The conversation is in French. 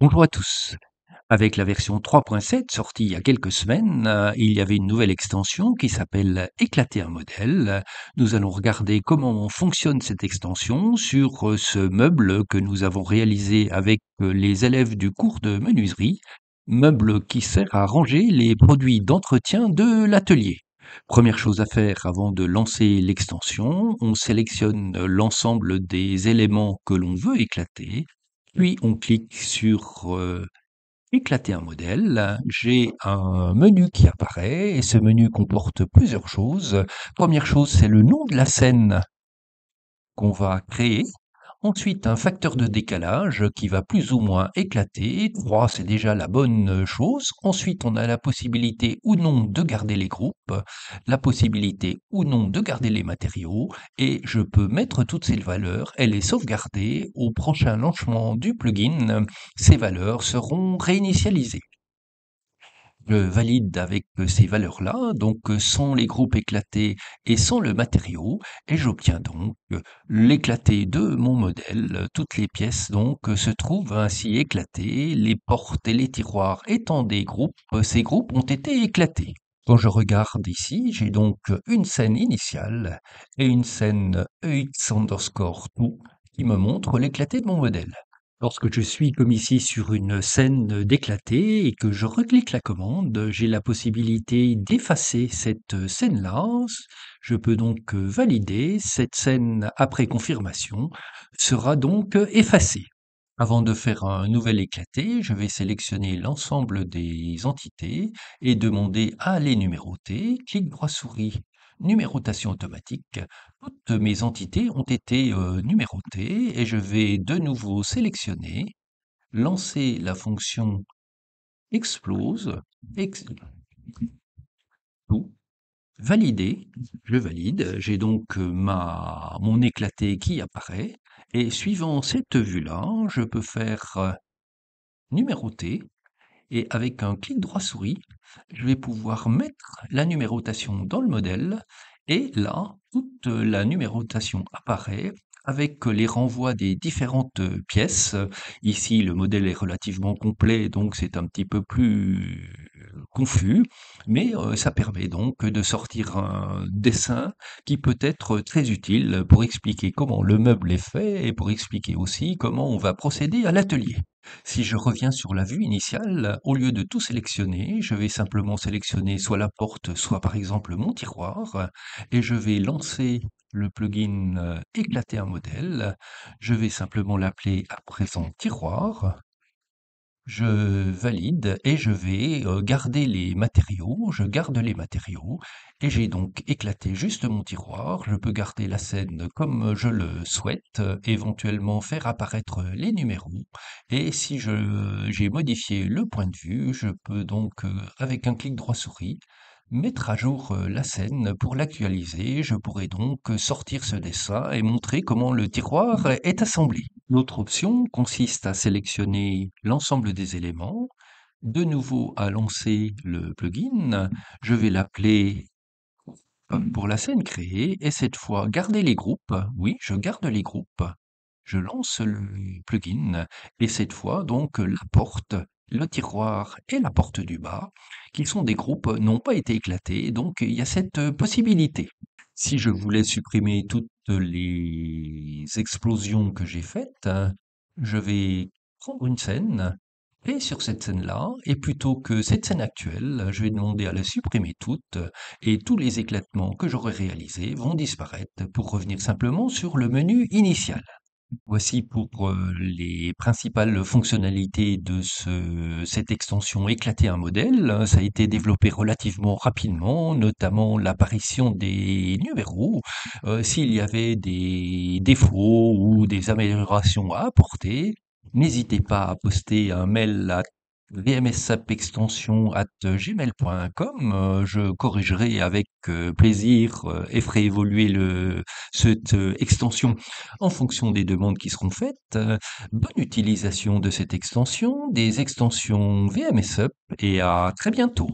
Bonjour à tous. Avec la version 3.7 sortie il y a quelques semaines, il y avait une nouvelle extension qui s'appelle Éclater un modèle. Nous allons regarder comment fonctionne cette extension sur ce meuble que nous avons réalisé avec les élèves du cours de menuiserie, meuble qui sert à ranger les produits d'entretien de l'atelier. Première chose à faire avant de lancer l'extension, on sélectionne l'ensemble des éléments que l'on veut éclater, puis on clique sur éclater un modèle. J'ai un menu qui apparaît et ce menu comporte plusieurs choses. Première chose, c'est le nom de la scène qu'on va créer. Ensuite, un facteur de décalage qui va plus ou moins éclater. 3, c'est déjà la bonne chose. Ensuite, on a la possibilité ou non de garder les groupes, la possibilité ou non de garder les matériaux, et je peux mettre toutes ces valeurs et les sauvegarder. Au prochain lancement du plugin, ces valeurs seront réinitialisées. Je valide avec ces valeurs-là, donc sans les groupes éclatés et sans le matériau, et j'obtiens donc l'éclaté de mon modèle. Toutes les pièces donc se trouvent ainsi éclatées, les portes et les tiroirs étant des groupes, ces groupes ont été éclatés. Quand je regarde ici, j'ai donc une scène initiale et une scène EX_TOO qui me montre l'éclaté de mon modèle. Lorsque je suis comme ici sur une scène d'éclaté et que je reclique la commande, j'ai la possibilité d'effacer cette scène-là. Je peux donc valider. Cette scène, après confirmation, sera donc effacée. Avant de faire un nouvel éclaté, je vais sélectionner l'ensemble des entités et demander à les numéroter. Clic droit souris, numérotation automatique. Toutes mes entités ont été numérotées et je vais de nouveau sélectionner, lancer la fonction explose, tout, valider, je valide, j'ai donc mon éclaté qui apparaît et suivant cette vue-là, je peux faire numéroter et avec un clic droit souris, je vais pouvoir mettre la numérotation dans le modèle et là, toute la numérotation apparaît avec les renvois des différentes pièces. Ici, le modèle est relativement complet, donc c'est un petit peu plus confus, mais ça permet donc de sortir un dessin qui peut être très utile pour expliquer comment le meuble est fait et pour expliquer aussi comment on va procéder à l'atelier. Si je reviens sur la vue initiale, au lieu de tout sélectionner, je vais simplement sélectionner soit la porte, soit par exemple mon tiroir, et je vais lancer le plugin Éclater un modèle. Je vais simplement l'appeler à présent tiroir. Je valide et je vais garder les matériaux. Je garde les matériaux et j'ai donc éclaté juste mon tiroir. Je peux garder la scène comme je le souhaite, éventuellement faire apparaître les numéros. Et si j'ai modifié le point de vue, je peux donc, avec un clic droit souris, mettre à jour la scène pour l'actualiser. Je pourrais donc sortir ce dessin et montrer comment le tiroir est assemblé. L'autre option consiste à sélectionner l'ensemble des éléments, de nouveau à lancer le plugin. Je vais l'appeler pour la scène créée et cette fois garder les groupes. Oui, je garde les groupes. Je lance le plugin et cette fois donc la porte, le tiroir et la porte du bas, qui sont des groupes, n'ont pas été éclatés, donc il y a cette possibilité. Si je voulais supprimer toutes les explosions que j'ai faites, je vais prendre une scène et sur cette scène-là, et plutôt que cette scène actuelle, je vais demander à la supprimer toute et tous les éclatements que j'aurais réalisés vont disparaître pour revenir simplement sur le menu initial. Voici pour les principales fonctionnalités de cette extension Éclater un modèle. Ça a été développé relativement rapidement, notamment l'apparition des numéros. S'il y avait des défauts ou des améliorations à apporter, n'hésitez pas à poster un mail à vmsappextension@gmail.com. Je corrigerai avec plaisir et ferai évoluer cette extension en fonction des demandes qui seront faites. Bonne utilisation de cette extension, des extensions VMSUP et à très bientôt.